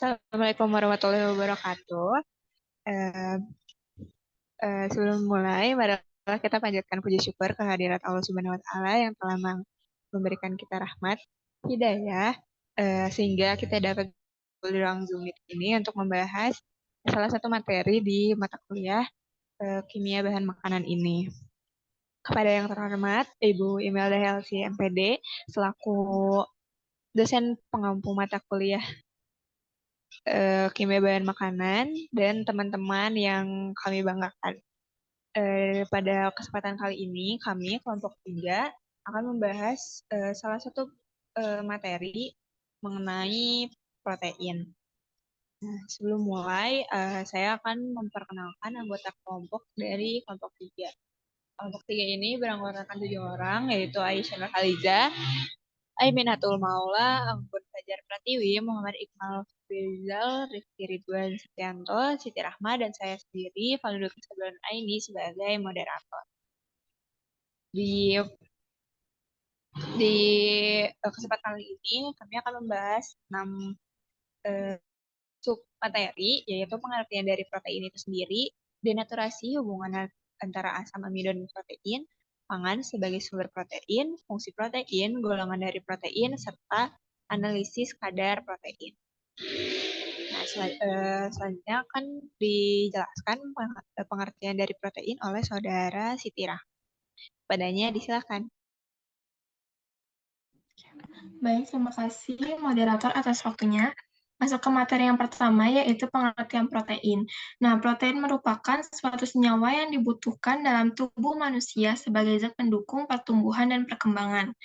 Assalamualaikum warahmatullahi wabarakatuh. Eh, Sebelum mulai, marilah kita panjatkan puji syukur kehadirat Allah Subhanahu Wa Taala yang telah memberikan kita rahmat, hidayah, sehingga kita dapat di ruang Zoom ini untuk membahas salah satu materi di mata kuliah kimia bahan makanan ini. Kepada yang terhormat Ibu Imelda Helsi MPD selaku dosen pengampu mata kuliah kimia bahan makanan dan teman-teman yang kami banggakan. Pada kesempatan kali ini, kami kelompok 3 akan membahas salah satu materi mengenai protein. Nah, sebelum mulai, saya akan memperkenalkan anggota kelompok dari kelompok 3. Kelompok 3 ini beranggotakan 7 orang, yaitu Aisyah Nurhaliza, Aiminatul Maula, Anggun Fajar Pratiwi, Muhammad Iqbal Rizal, Rifki Ridwan Setianto, Siti Rahma, dan saya sendiri, Faludut Sablan Aini, sebagai moderator. Di kesempatan kali ini, kami akan membahas 6 submateri, yaitu pengertian dari protein itu sendiri, denaturasi hubungan antara asam amino dan protein, pangan sebagai sumber protein, fungsi protein, golongan dari protein, serta analisis kadar protein. Nah, selanjutnya akan dijelaskan pengertian dari protein oleh Saudara Siti Rahma. Padanya disilakan. Baik, terima kasih moderator atas waktunya. Masuk ke materi yang pertama, yaitu pengertian protein. Nah, protein merupakan suatu senyawa yang dibutuhkan dalam tubuh manusia sebagai zat pendukung pertumbuhan dan perkembangan.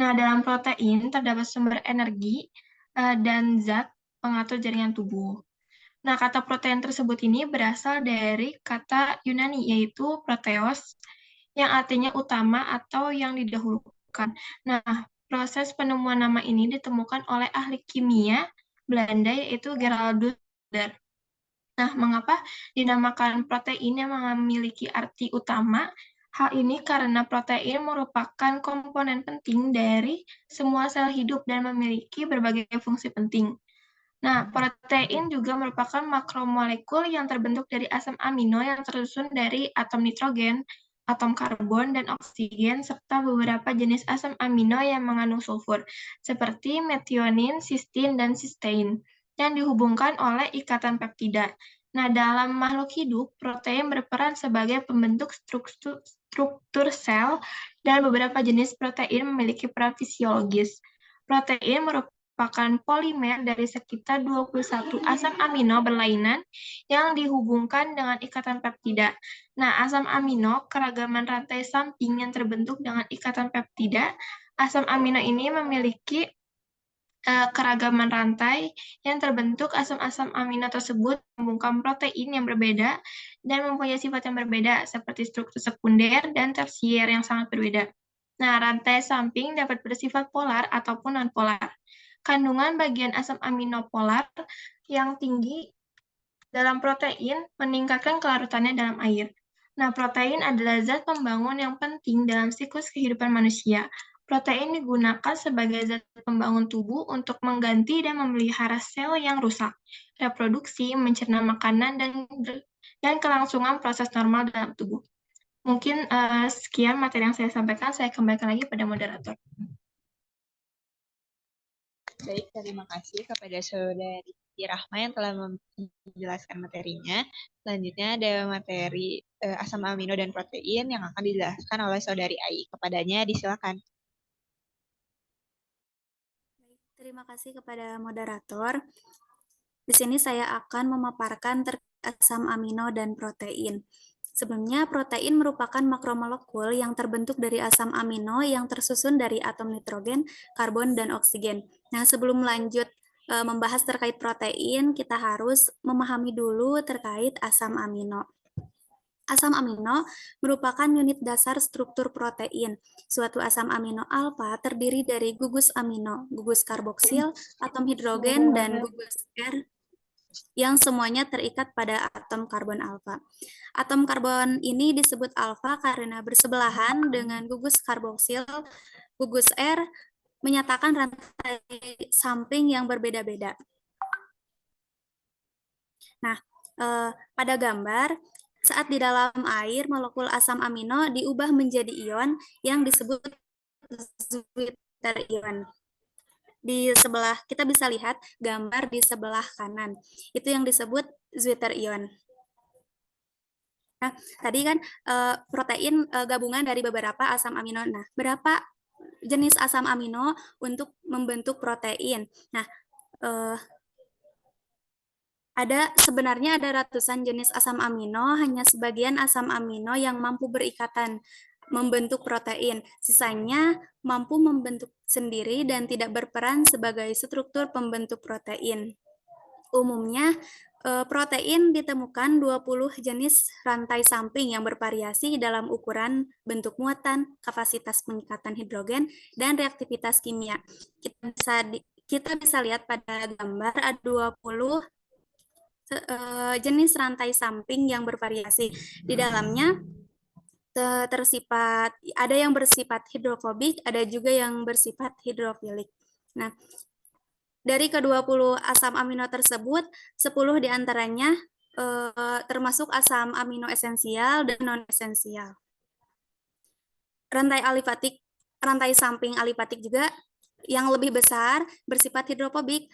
Nah, dalam protein terdapat sumber energi dan zat pengatur jaringan tubuh. Nah, kata protein tersebut ini berasal dari kata Yunani, yaitu proteos, yang artinya utama atau yang didahulukan. Nah, proses penemuan nama ini ditemukan oleh ahli kimia Belanda, yaitu Geraldus Der. Nah, mengapa dinamakan protein yang memiliki arti utama? Hal ini karena protein merupakan komponen penting dari semua sel hidup dan memiliki berbagai fungsi penting. Nah, protein juga merupakan makromolekul yang terbentuk dari asam amino yang tersusun dari atom nitrogen, atom karbon, dan oksigen, serta beberapa jenis asam amino yang mengandung sulfur, seperti metionin, cysteine, dan cysteine, yang dihubungkan oleh ikatan peptida. Nah, dalam makhluk hidup, protein berperan sebagai pembentuk struktur sel, dan beberapa jenis protein memiliki peran fisiologis. Protein merupakan polimer dari sekitar 21 asam amino berlainan yang dihubungkan dengan ikatan peptida. Nah, asam amino, keragaman rantai samping yang terbentuk dengan ikatan peptida. Asam amino ini memiliki keragaman rantai yang terbentuk. Asam-asam amino tersebut membungkam protein yang berbeda dan mempunyai sifat yang berbeda, seperti struktur sekunder dan tersier yang sangat berbeda. Nah, rantai samping dapat bersifat polar ataupun non-polar. Kandungan bagian asam amino polar yang tinggi dalam protein meningkatkan kelarutannya dalam air. Nah, protein adalah zat pembangun yang penting dalam siklus kehidupan manusia. Protein digunakan sebagai zat pembangun tubuh untuk mengganti dan memelihara sel yang rusak, reproduksi, mencerna makanan, dan kelangsungan proses normal dalam tubuh. Mungkin sekian materi yang saya sampaikan, saya kembalikan lagi pada moderator. Baik, terima kasih kepada Saudari Siti Rahma yang telah menjelaskan materinya. Selanjutnya ada materi asam amino dan protein yang akan dijelaskan oleh Saudari Ai. Kepadanya disilakan. Terima kasih kepada moderator. Di sini saya akan memaparkan terkait asam amino dan protein. Sebelumnya, protein merupakan makromolekul yang terbentuk dari asam amino yang tersusun dari atom nitrogen, karbon, dan oksigen. Nah, sebelum lanjut membahas terkait protein, kita harus memahami dulu terkait asam amino. Asam amino merupakan unit dasar struktur protein. Suatu asam amino alfa terdiri dari gugus amino, gugus karboksil, atom hidrogen, dan gugus R yang semuanya terikat pada atom karbon alfa. Atom karbon ini disebut alfa karena bersebelahan dengan gugus karboksil. Gugus R menyatakan rantai samping yang berbeda-beda. Nah, pada gambar, saat di dalam air, molekul asam amino diubah menjadi ion yang disebut zwitterion. Di sebelah, kita bisa lihat gambar di sebelah kanan. Itu yang disebut zwitterion. Nah, tadi kan protein gabungan dari beberapa asam amino. Nah, berapa jenis asam amino untuk membentuk protein? Nah, sebenarnya ada ratusan jenis asam amino, hanya sebagian asam amino yang mampu berikatan membentuk protein. Sisanya mampu membentuk sendiri dan tidak berperan sebagai struktur pembentuk protein. Umumnya, protein ditemukan 20 jenis rantai samping yang bervariasi dalam ukuran, bentuk muatan, kapasitas pengikatan hidrogen, dan reaktivitas kimia. Kita bisa lihat pada gambar ada 20 jenis rantai samping yang bervariasi. Di dalamnya ada yang bersifat hidrofobik, ada juga yang bersifat hidrofilik. Nah, dari ke-20 asam amino tersebut, 10 diantaranya termasuk asam amino esensial dan non-esensial. Rantai samping alifatik juga yang lebih besar bersifat hidrofobik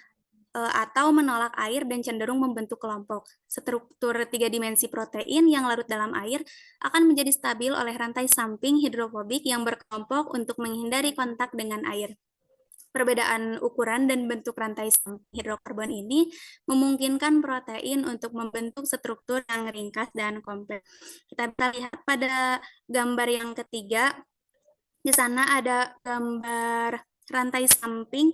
atau menolak air dan cenderung membentuk kelompok. Struktur 3 dimensi protein yang larut dalam air akan menjadi stabil oleh rantai samping hidrofobik yang berkelompok untuk menghindari kontak dengan air. Perbedaan ukuran dan bentuk rantai samping hidrokarbon ini memungkinkan protein untuk membentuk struktur yang ringkas dan kompleks. Kita bisa lihat pada gambar yang ketiga, di sana ada gambar rantai samping.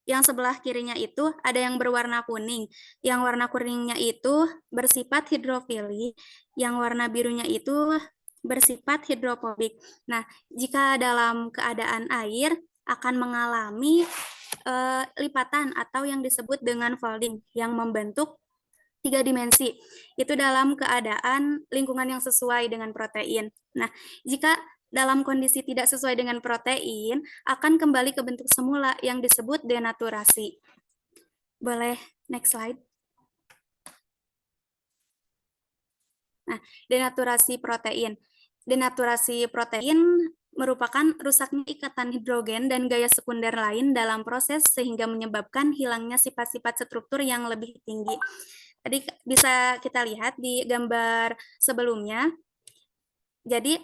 Yang sebelah kirinya itu ada yang berwarna kuning. Yang warna kuningnya itu bersifat hidrofili, yang warna birunya itu bersifat hidrofobik. Nah, jika dalam keadaan air akan mengalami lipatan atau yang disebut dengan folding yang membentuk 3 dimensi. Itu dalam keadaan lingkungan yang sesuai dengan protein. Nah, jika dalam kondisi tidak sesuai dengan protein, akan kembali ke bentuk semula yang disebut denaturasi. Boleh next slide. Nah, denaturasi protein. Denaturasi protein merupakan rusaknya ikatan hidrogen dan gaya sekunder lain dalam proses sehingga menyebabkan hilangnya sifat-sifat struktur yang lebih tinggi. Tadi bisa kita lihat di gambar sebelumnya. Jadi,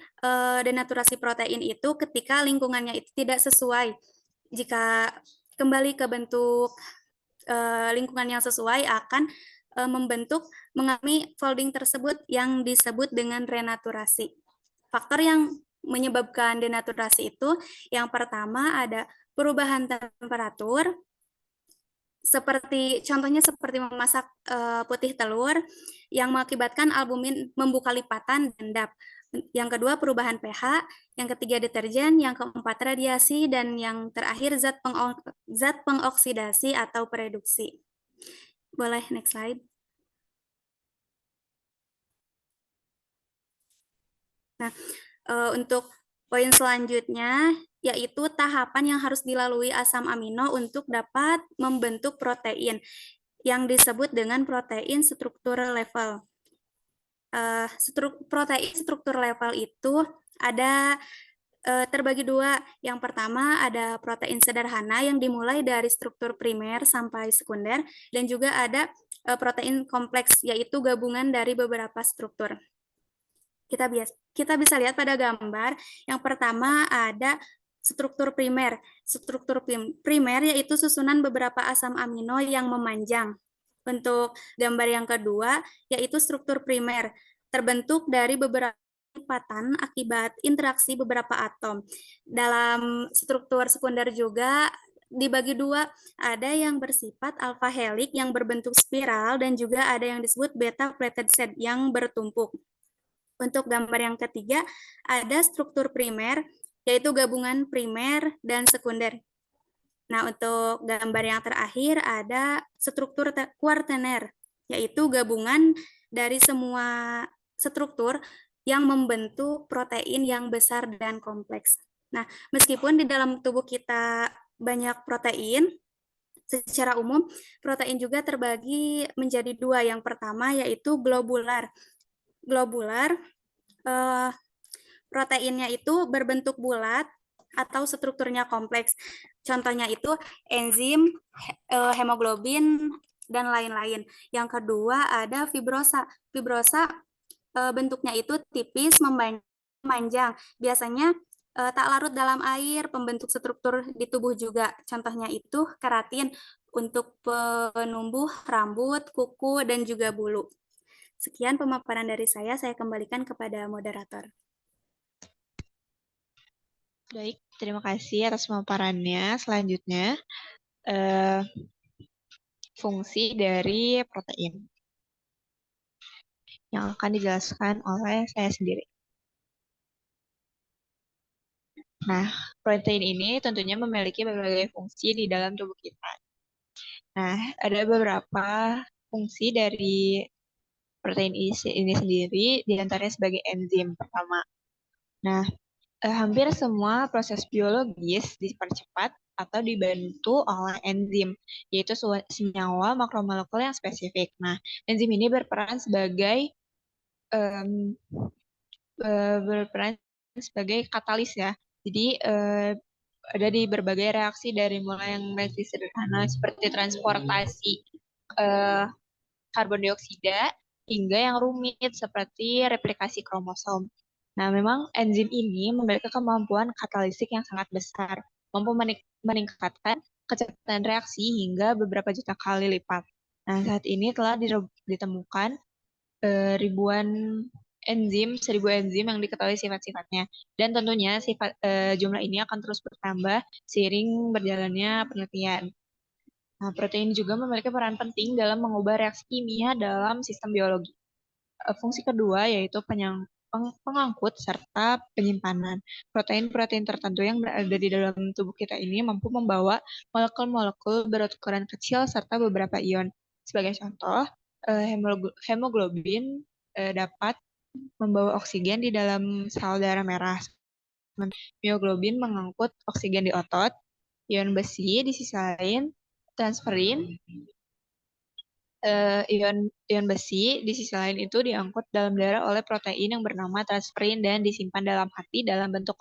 denaturasi protein itu ketika lingkungannya itu tidak sesuai. Jika kembali ke bentuk lingkungan yang sesuai akan mengalami folding tersebut yang disebut dengan renaturasi. Faktor yang menyebabkan denaturasi itu yang pertama ada perubahan temperatur, contohnya seperti memasak putih telur yang mengakibatkan albumin membuka lipatan dan DAP. Yang kedua perubahan pH, yang ketiga deterjen, yang keempat radiasi, dan yang terakhir zat pengoksidasi atau pereduksi. Boleh next slide. Nah, untuk poin selanjutnya yaitu tahapan yang harus dilalui asam amino untuk dapat membentuk protein yang disebut dengan protein struktur level. Protein struktur level itu ada terbagi dua. Yang pertama ada protein sederhana yang dimulai dari struktur primer sampai sekunder, dan juga ada protein kompleks, yaitu gabungan dari beberapa struktur. Kita bisa lihat pada gambar, yang pertama ada struktur primer. Struktur primer yaitu susunan beberapa asam amino yang memanjang. Untuk gambar yang kedua, yaitu struktur primer, terbentuk dari beberapa lipatan akibat interaksi beberapa atom. Dalam struktur sekunder juga dibagi dua, ada yang bersifat alpha helix yang berbentuk spiral, dan juga ada yang disebut beta plated set yang bertumpuk. Untuk gambar yang ketiga, ada struktur primer, yaitu gabungan primer dan sekunder. Nah, untuk gambar yang terakhir ada struktur kuartener, yaitu gabungan dari semua struktur yang membentuk protein yang besar dan kompleks. Nah, meskipun di dalam tubuh kita banyak protein, Secara umum, protein juga terbagi menjadi dua. Yang pertama yaitu globular. Globular, proteinnya itu berbentuk bulat atau strukturnya kompleks. Contohnya itu enzim, hemoglobin, dan lain-lain. Yang kedua ada fibrosa. Fibrosa bentuknya itu tipis, memanjang. Biasanya tak larut dalam air, pembentuk struktur di tubuh juga. Contohnya itu keratin untuk penumbuh rambut, kuku, dan juga bulu. Sekian pemaparan dari saya kembalikan kepada moderator. Baik, terima kasih atas pemaparannya. Selanjutnya, eh, fungsi dari protein yang akan dijelaskan oleh saya sendiri. Nah, protein ini tentunya memiliki berbagai fungsi di dalam tubuh kita. Nah, ada beberapa fungsi dari protein ini sendiri, di antaranya sebagai enzim pertama. Nah, hampir semua proses biologis dipercepat atau dibantu oleh enzim, yaitu senyawa makromolekul yang spesifik. Nah, enzim ini em, berperan sebagai katalis ya. Jadi ada di berbagai reaksi dari mulai yang reaksi sederhana seperti transportasi eh, karbon dioksida hingga yang rumit seperti replikasi kromosom. Nah, memang enzim ini memiliki kemampuan katalistik yang sangat besar, mampu meningkatkan kecepatan reaksi hingga beberapa juta kali lipat. Nah, saat ini telah ditemukan ribuan enzim, 1.000 enzim yang diketahui sifat-sifatnya. Dan tentunya jumlah ini akan terus bertambah seiring berjalannya penelitian. Nah, protein juga memiliki peran penting dalam mengubah reaksi kimia dalam sistem biologi. Fungsi kedua yaitu pengangkut serta penyimpanan. Protein-protein tertentu yang berada di dalam tubuh kita ini mampu membawa molekul-molekul berukuran kecil serta beberapa ion. Sebagai contoh, hemoglobin dapat membawa oksigen di dalam sel darah merah. Mioglobin mengangkut oksigen di otot. Ion besi di sisi lain transferin ion besi di sisi lain itu diangkut dalam darah oleh protein yang bernama transferin dan disimpan dalam hati dalam bentuk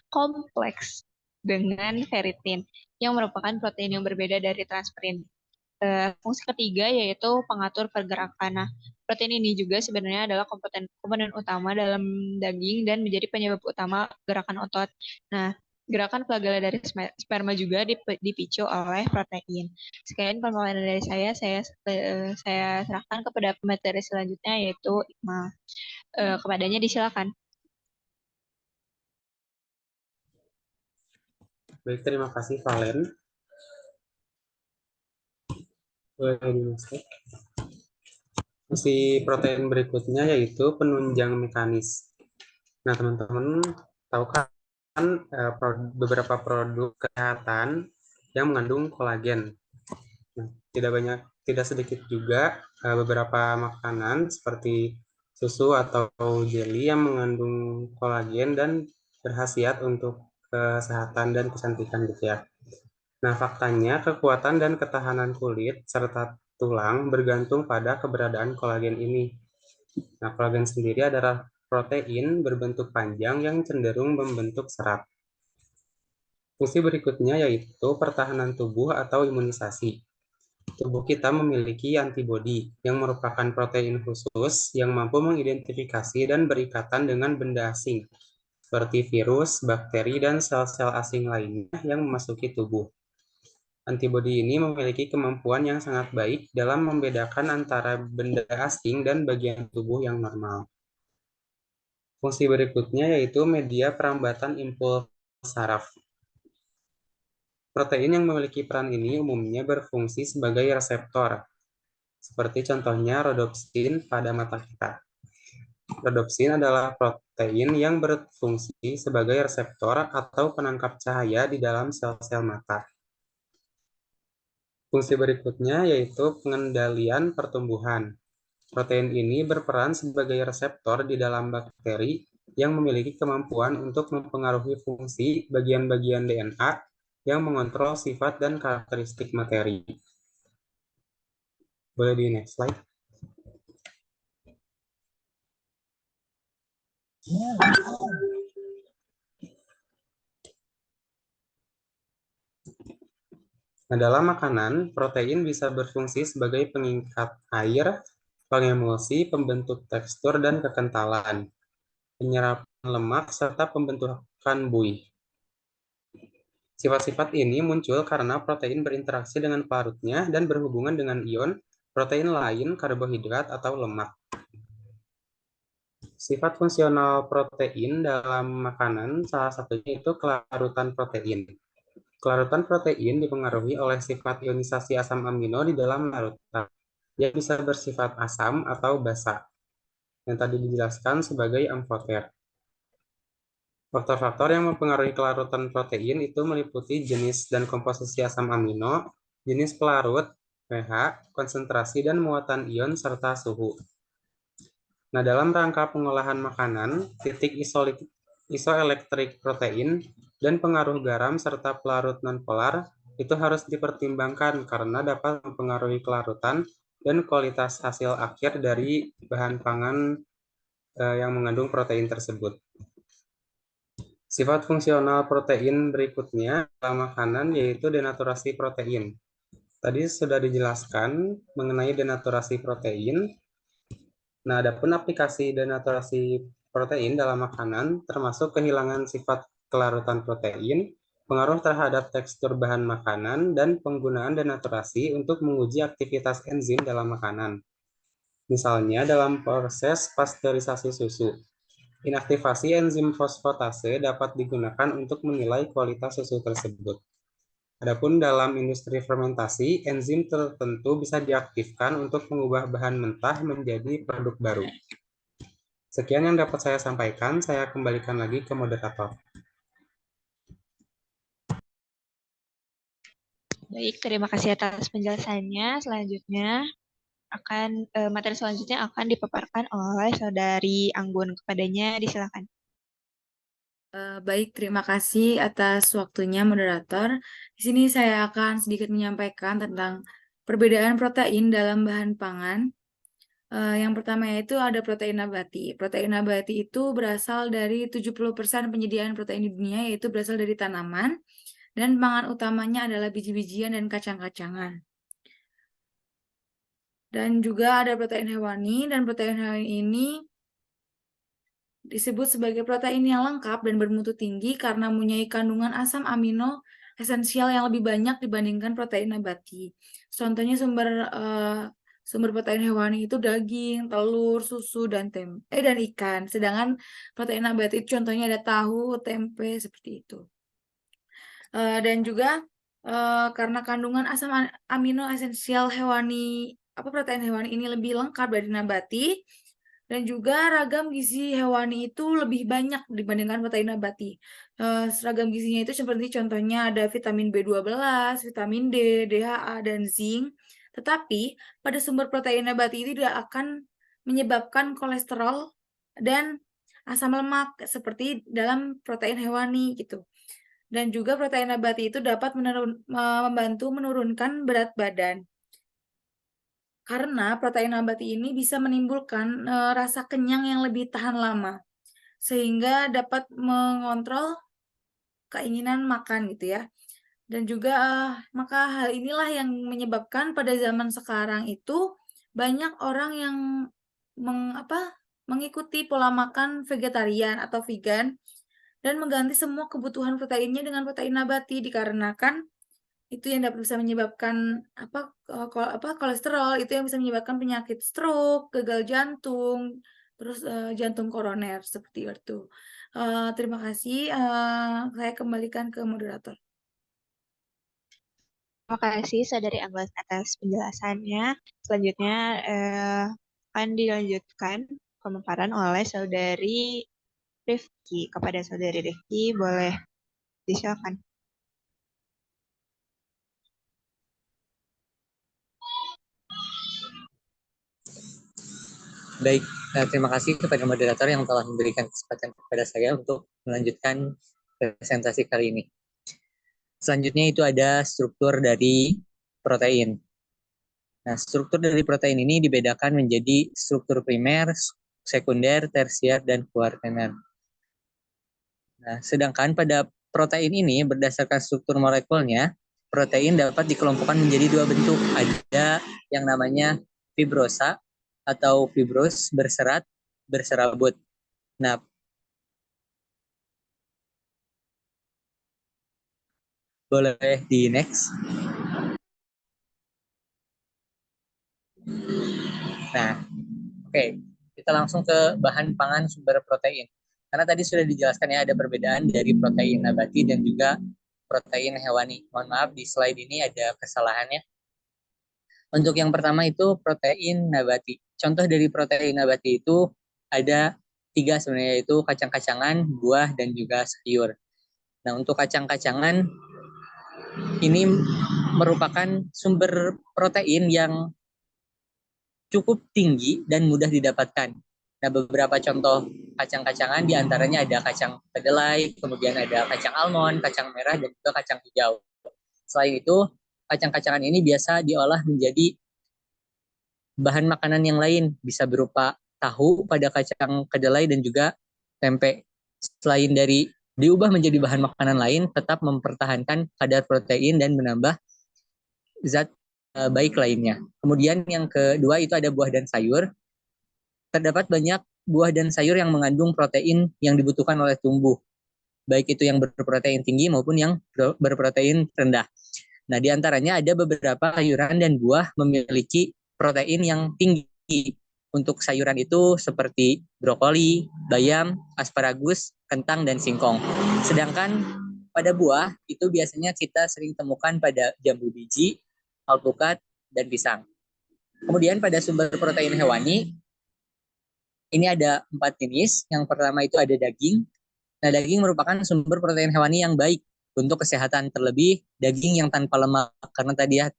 kompleks dengan ferritin yang merupakan protein yang berbeda dari transferin. Fungsi ketiga yaitu pengatur pergerakan. Nah, protein ini juga sebenarnya adalah komponen utama dalam daging dan menjadi penyebab utama gerakan otot. Nah, gerakan flagella dari sperma juga dipicu oleh protein. Sekian pemaparan dari saya serahkan kepada pemateri selanjutnya yaitu Iqmal. Kepadanya disilakan. Baik, terima kasih Valen. Fungsi protein berikutnya yaitu penunjang mekanis. Nah, teman-teman tahu kan beberapa produk kesehatan yang mengandung kolagen. Nah, tidak sedikit juga beberapa makanan seperti susu atau jelly yang mengandung kolagen dan berkhasiat untuk kesehatan dan kecantikan gitu ya. Nah, faktanya kekuatan dan ketahanan kulit serta tulang bergantung pada keberadaan kolagen ini. Nah, kolagen sendiri adalah protein berbentuk panjang yang cenderung membentuk serat. Fungsi berikutnya yaitu pertahanan tubuh atau imunisasi. Tubuh kita memiliki antibodi yang merupakan protein khusus yang mampu mengidentifikasi dan berikatan dengan benda asing, seperti virus, bakteri, dan sel-sel asing lainnya yang memasuki tubuh. Antibodi ini memiliki kemampuan yang sangat baik dalam membedakan antara benda asing dan bagian tubuh yang normal. Fungsi berikutnya yaitu media perambatan impuls saraf. Protein yang memiliki peran ini umumnya berfungsi sebagai reseptor, seperti contohnya rodopsin pada mata kita. Rodopsin adalah protein yang berfungsi sebagai reseptor atau penangkap cahaya di dalam sel-sel mata. Fungsi berikutnya yaitu pengendalian pertumbuhan. Protein ini berperan sebagai reseptor di dalam bakteri yang memiliki kemampuan untuk mempengaruhi fungsi bagian-bagian DNA yang mengontrol sifat dan karakteristik materi. Boleh di next slide. Nah, dalam makanan, protein bisa berfungsi sebagai pengikat air, pengemulsi, pembentuk tekstur dan kekentalan, penyerapan lemak, serta pembentukan buih. Sifat-sifat ini muncul karena protein berinteraksi dengan pelarutnya dan berhubungan dengan ion, protein lain, karbohidrat, atau lemak. Sifat fungsional protein dalam makanan salah satunya itu kelarutan protein. Kelarutan protein dipengaruhi oleh sifat ionisasi asam amino di dalam larutan, yang bisa bersifat asam atau basa, yang tadi dijelaskan sebagai amfoter. Faktor-faktor yang mempengaruhi kelarutan protein itu meliputi jenis dan komposisi asam amino, jenis pelarut, pH, konsentrasi dan muatan ion, serta suhu. Nah, dalam rangka pengolahan makanan, titik isoelektrik protein dan pengaruh garam serta pelarut nonpolar itu harus dipertimbangkan karena dapat mempengaruhi kelarutan dan kualitas hasil akhir dari bahan pangan yang mengandung protein tersebut. Sifat fungsional protein berikutnya dalam makanan yaitu denaturasi protein. Tadi sudah dijelaskan mengenai denaturasi protein. Nah, adapun aplikasi denaturasi protein dalam makanan termasuk kehilangan sifat kelarutan protein, pengaruh terhadap tekstur bahan makanan, dan penggunaan denaturasi untuk menguji aktivitas enzim dalam makanan. Misalnya dalam proses pasteurisasi susu. Inaktivasi enzim fosfatase dapat digunakan untuk menilai kualitas susu tersebut. Adapun dalam industri fermentasi, enzim tertentu bisa diaktifkan untuk mengubah bahan mentah menjadi produk baru. Sekian yang dapat saya sampaikan, saya kembalikan lagi ke moderator. Baik, terima kasih atas penjelasannya. Selanjutnya materi selanjutnya akan dipaparkan oleh Saudari Anggun. Kepadanya disilakan. Baik, terima kasih atas waktunya moderator. Di sini saya akan sedikit menyampaikan tentang perbedaan protein dalam bahan pangan. Yang pertama yaitu ada protein nabati. Protein nabati itu berasal dari 70% penyediaan protein di dunia, yaitu berasal dari tanaman, dan pangan utamanya adalah biji-bijian dan kacang-kacangan. Dan juga ada protein hewani, dan protein hewani ini disebut sebagai protein yang lengkap dan bermutu tinggi karena mempunyai kandungan asam amino esensial yang lebih banyak dibandingkan protein nabati. Contohnya sumber protein hewani itu daging, telur, susu, dan dan ikan. Sedangkan protein nabati itu contohnya ada tahu, tempe, seperti itu. Dan juga karena kandungan asam amino esensial hewani, protein hewani ini lebih lengkap dari nabati, dan juga ragam gizi hewani itu lebih banyak dibandingkan protein nabati. Seragam gizinya itu seperti contohnya ada vitamin B12, vitamin D, DHA, dan zinc. Tetapi pada sumber protein nabati itu tidak akan menyebabkan kolesterol dan asam lemak seperti dalam protein hewani gitu. Dan juga protein nabati itu dapat membantu menurunkan berat badan. Karena protein nabati ini bisa menimbulkan rasa kenyang yang lebih tahan lama, sehingga dapat mengontrol keinginan makan gitu ya. Dan juga maka hal inilah yang menyebabkan pada zaman sekarang itu banyak orang yang mengikuti pola makan vegetarian atau vegan dan mengganti semua kebutuhan proteinnya dengan protein nabati dikarenakan itu yang dapat bisa menyebabkan kolesterol, itu yang bisa menyebabkan penyakit stroke, gagal jantung, terus jantung koroner seperti itu. Terima kasih. Saya kembalikan ke moderator. Terima kasih Saudari Anggun atas penjelasannya. Selanjutnya akan dilanjutkan pemaparan oleh Saudari Rifki. Kepada Saudari Rifki, boleh disilakan. Baik, terima kasih kepada moderator yang telah memberikan kesempatan kepada saya untuk melanjutkan presentasi kali ini. Selanjutnya itu ada struktur dari protein. Nah, struktur dari protein ini dibedakan menjadi struktur primer, sekunder, tersier, dan kuartener. Nah, sedangkan pada protein ini berdasarkan struktur molekulnya, protein dapat dikelompokkan menjadi dua bentuk. Ada yang namanya fibrosa atau fibros berserat, berserabut. Nah, boleh di next. Nah, oke. Kita langsung ke bahan pangan sumber protein. Karena tadi sudah dijelaskan ya ada perbedaan dari protein nabati dan juga protein hewani. Mohon maaf di slide ini ada kesalahannya. Untuk yang pertama itu protein nabati. Contoh dari protein nabati itu ada 3 sebenarnya, yaitu kacang-kacangan, buah, dan juga sayur. Nah, untuk kacang-kacangan ini merupakan sumber protein yang cukup tinggi dan mudah didapatkan. Nah, beberapa contoh kacang-kacangan diantaranya ada kacang kedelai, kemudian ada kacang almond, kacang merah, dan juga kacang hijau. Selain itu, kacang-kacangan ini biasa diolah menjadi bahan makanan yang lain, bisa berupa tahu pada kacang kedelai dan juga tempe. Selain dari diubah menjadi bahan makanan lain, tetap mempertahankan kadar protein dan menambah zat baik lainnya. Kemudian yang kedua itu ada buah dan sayur. Terdapat banyak buah dan sayur yang mengandung protein yang dibutuhkan oleh tubuh, baik itu yang berprotein tinggi maupun yang berprotein rendah. Nah, di antaranya ada beberapa sayuran dan buah memiliki protein yang tinggi. Untuk sayuran itu seperti brokoli, bayam, asparagus, kentang, dan singkong. Sedangkan pada buah itu biasanya kita sering temukan pada jambu biji, alpukat, dan pisang. Kemudian pada sumber protein hewani, ini ada 4 jenis. Yang pertama itu ada daging. Nah, daging merupakan sumber protein hewani yang baik untuk kesehatan, terlebih daging yang tanpa lemak. Karena tadi ya,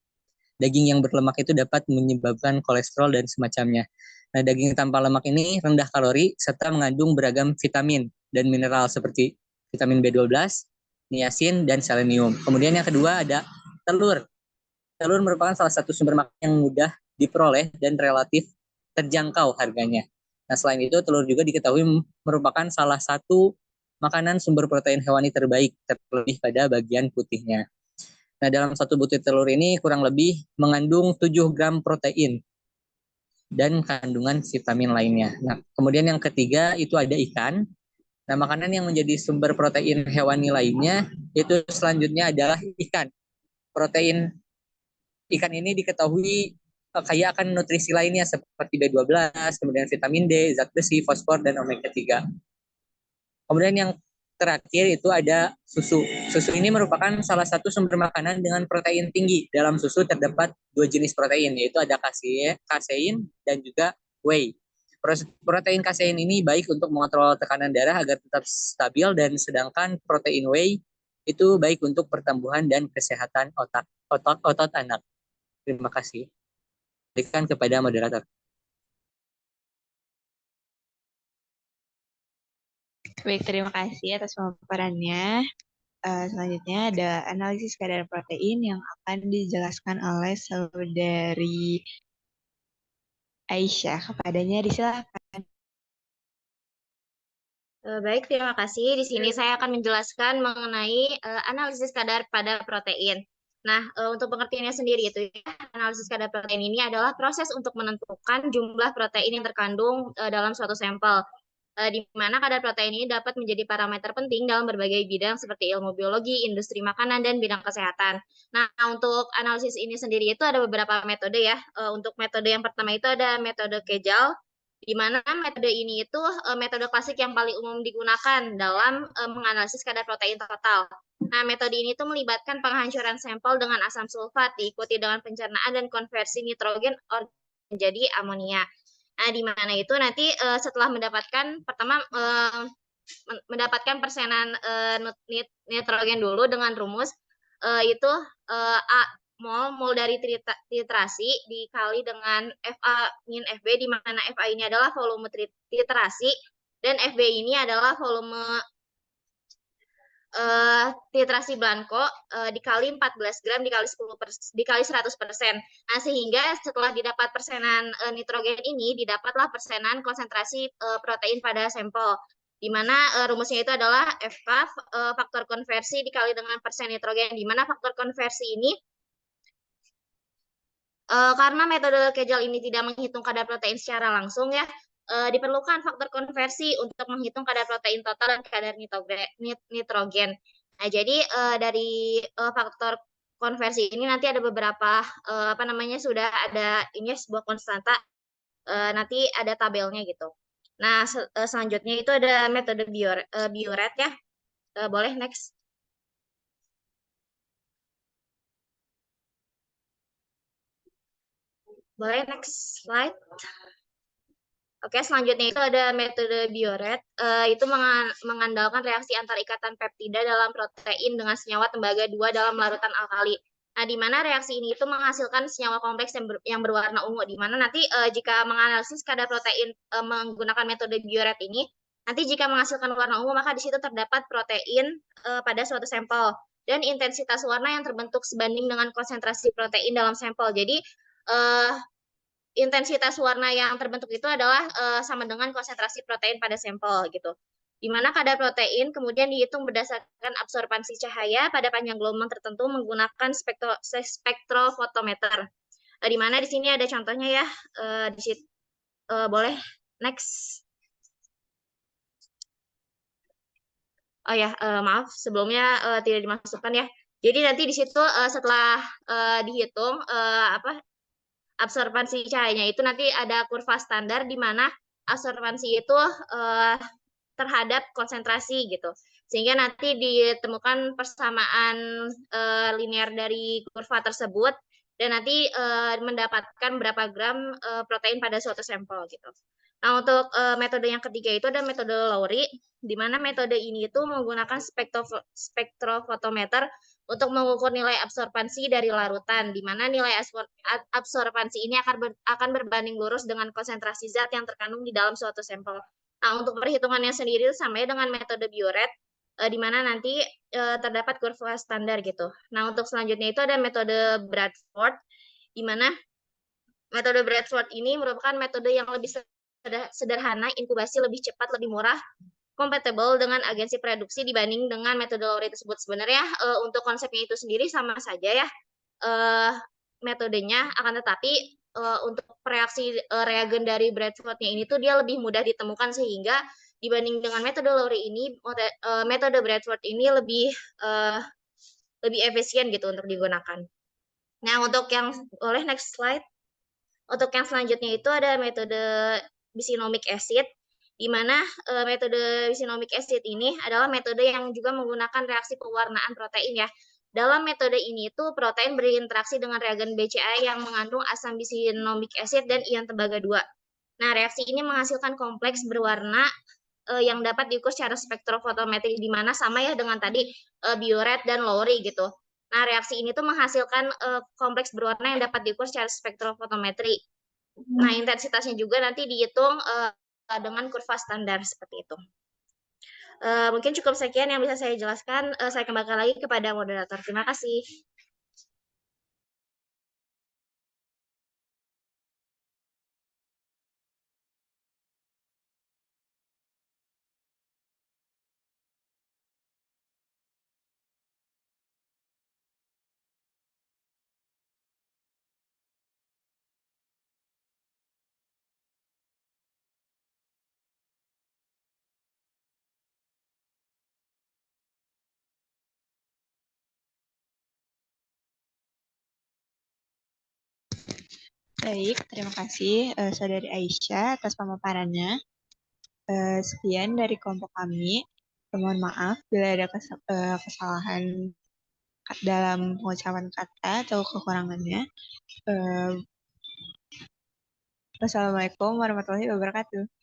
daging yang berlemak itu dapat menyebabkan kolesterol dan semacamnya. Nah, daging tanpa lemak ini rendah kalori serta mengandung beragam vitamin dan mineral seperti vitamin B12, niacin, dan selenium. Kemudian yang kedua ada telur. Telur merupakan salah satu sumber makanan yang mudah diperoleh dan relatif terjangkau harganya. Nah, selain itu, telur juga diketahui merupakan salah satu makanan sumber protein hewani terbaik, terlebih pada bagian putihnya. Nah, dalam satu butir telur ini kurang lebih mengandung 7 gram protein dan kandungan vitamin lainnya. Nah, kemudian yang ketiga itu ada ikan. Nah, makanan yang menjadi sumber protein hewani lainnya itu selanjutnya adalah ikan. Protein ikan ini diketahui kaya akan nutrisi lainnya seperti B12, kemudian vitamin D, zat besi, fosfor, dan omega 3. Kemudian yang terakhir itu ada susu. Susu ini merupakan salah satu sumber makanan dengan protein tinggi. Dalam susu terdapat 2 jenis protein, yaitu ada kasein dan juga whey. Protein kasein ini baik untuk mengontrol tekanan darah agar tetap stabil, dan sedangkan protein whey itu baik untuk pertumbuhan dan kesehatan otot anak. Terima kasih. Berikan kepada moderator. Baik, terima kasih atas pemaparannya. Selanjutnya ada analisis kadar protein yang akan dijelaskan oleh saudari Aisyah. Kepadanya disilakan. Baik, terima kasih. Di sini saya akan menjelaskan mengenai analisis kadar pada protein. Nah, untuk pengertiannya sendiri itu ya, analisis kadar protein ini adalah proses untuk menentukan jumlah protein yang terkandung dalam suatu sampel. Di mana kadar protein ini dapat menjadi parameter penting dalam berbagai bidang seperti ilmu biologi, industri makanan, dan bidang kesehatan. Nah, untuk analisis ini sendiri itu ada beberapa metode ya. Untuk metode yang pertama itu ada metode Kejal, di mana metode ini itu metode klasik yang paling umum digunakan dalam menganalisis kadar protein total. Nah, metode ini tuh melibatkan penghancuran sampel dengan asam sulfat diikuti dengan pencernaan dan konversi nitrogen menjadi amonia. Nah, di mana itu nanti setelah mendapatkan mendapatkan persenan nitrogen dulu dengan rumus itu A mol dari titrasi dikali dengan FA min FB, di mana FA ini adalah volume titrasi dan FB ini adalah volume titrasi blanko dikali 14 gram dikali 100%. Nah, sehingga setelah didapat persenan nitrogen ini, didapatlah persenan konsentrasi protein pada sampel. Di mana rumusnya itu adalah FK, faktor konversi dikali dengan persen nitrogen, di mana faktor konversi ini karena metode Kegel ini tidak menghitung kadar protein secara langsung ya, diperlukan faktor konversi untuk menghitung kadar protein total dan kadar nitrogen. Nah, jadi dari faktor konversi ini nanti ada beberapa sudah ada ini sebuah konstanta, nanti ada tabelnya gitu. Nah, selanjutnya itu ada metode Biuret ya. Boleh next. Boleh next slide. Oke, selanjutnya itu ada metode Biuret, itu mengandalkan reaksi antar ikatan peptida dalam protein dengan senyawa tembaga 2 dalam larutan alkali. Nah, di mana reaksi ini itu menghasilkan senyawa kompleks yang berwarna ungu, di mana nanti jika menganalisis kadar protein menggunakan metode Biuret ini, nanti jika menghasilkan warna ungu, maka di situ terdapat protein pada suatu sampel, dan intensitas warna yang terbentuk sebanding dengan konsentrasi protein dalam sampel. Jadi, intensitas warna yang terbentuk itu adalah sama dengan konsentrasi protein pada sampel gitu. Di mana kadar protein kemudian dihitung berdasarkan absorbansi cahaya pada panjang gelombang tertentu menggunakan spektrofotometer. Di mana di sini ada contohnya ya. Di situ boleh next. Oh ya, maaf sebelumnya tidak dimasukkan ya. Jadi nanti di situ setelah dihitung absorbansi cahayanya itu nanti ada kurva standar di mana absorbansi itu terhadap konsentrasi gitu. Sehingga nanti ditemukan persamaan linear dari kurva tersebut dan nanti mendapatkan berapa gram protein pada suatu sampel gitu. Nah, untuk metode yang ketiga itu ada metode Lowry, di mana metode ini itu menggunakan spektrofotometer untuk mengukur nilai absorbansi dari larutan, di mana nilai absorbansi ini akan berbanding lurus dengan konsentrasi zat yang terkandung di dalam suatu sampel. Nah, untuk perhitungannya sendiri sama dengan metode Biuret, di mana nanti terdapat kurva standar gitu. Nah, untuk selanjutnya itu ada metode Bradford, di mana metode Bradford ini merupakan metode yang lebih sederhana, inkubasi lebih cepat, lebih murah, compatible dengan agensi produksi dibanding dengan metode Lowry tersebut. Sebenarnya untuk konsepnya itu sendiri sama saja ya metodenya, akan tetapi untuk reaksi reagen dari Bradford-nya ini tuh dia lebih mudah ditemukan, sehingga dibanding dengan metode Lowry ini, metode Bradford ini lebih efisien gitu untuk digunakan. Nah, untuk yang boleh next slide. Untuk yang selanjutnya itu ada metode bisynomic acid, di mana metode bisynomic acid ini adalah metode yang juga menggunakan reaksi pewarnaan protein ya. Dalam metode ini itu protein berinteraksi dengan reagen BCA yang mengandung asam bisynomic acid dan ion tembaga 2. Nah, reaksi ini menghasilkan kompleks berwarna yang dapat diukur secara spektrofotometri, di mana sama ya dengan tadi Biuret dan Lowry gitu. Nah, reaksi ini tuh menghasilkan kompleks berwarna yang dapat diukur secara spektrofotometri. Nah, intensitasnya juga nanti dihitung dengan kurva standar seperti itu. Mungkin cukup sekian yang bisa saya jelaskan. Saya kembalikan lagi kepada moderator. Terima kasih. Baik, terima kasih Saudari Aisyah atas pemaparannya. Sekian dari kelompok kami. Mohon maaf bila ada kesalahan dalam pengucapan kata atau kekurangannya. Wassalamualaikum warahmatullahi wabarakatuh.